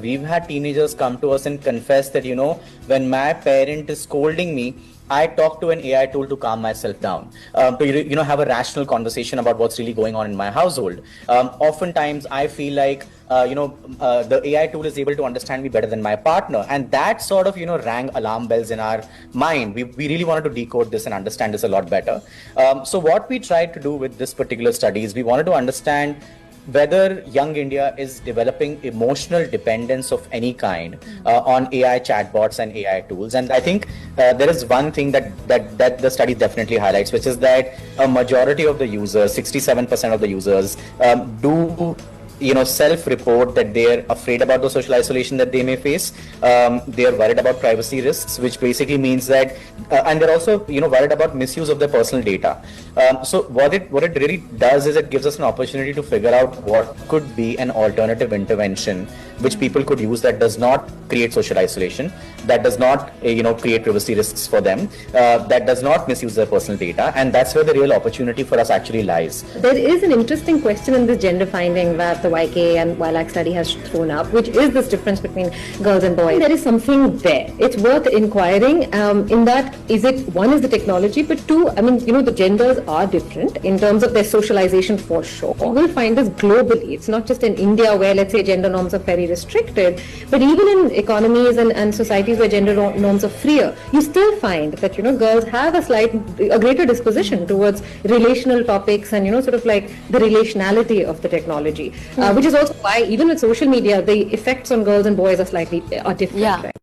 We've had teenagers come to us and confess that, when my parent is scolding me, I talk to an AI tool to calm myself down, to have a rational conversation about what's really going on in my household. Oftentimes, I feel like the AI tool is able to understand me better than my partner, and that sort of rang alarm bells in our mind. We really wanted to decode this and understand this a lot better. So what we tried to do with this particular study is we wanted to understand whether young India is developing emotional dependence of any kind on AI chatbots and AI tools. And I think there is one thing that the study definitely highlights, which is that a majority of the users, 67% of the users, do self-report that they're afraid about the social isolation that they may face. They're worried about privacy risks, which basically means that, and they're also worried about misuse of their personal data. So what it really does is it gives us an opportunity to figure out what could be an alternative intervention which people could use that does not create social isolation, that does not create privacy risks for them, that does not misuse their personal data, and that's where the real opportunity for us actually lies. There is an interesting question in this gender finding that the YK and YLAC study has thrown up, which is this difference between girls and boys. There is something there. It's worth inquiring in that, one is the technology, but two, the genders are different in terms of their socialization for sure. You will find this globally. It's not just in India where, let's say, gender norms are very restricted, but even in economies and societies where gender norms are freer, you still find that, girls have a greater disposition towards relational topics and, sort of like the relationality of the technology. Which is also why even with social media, the effects on girls and boys are different. Yeah. Right?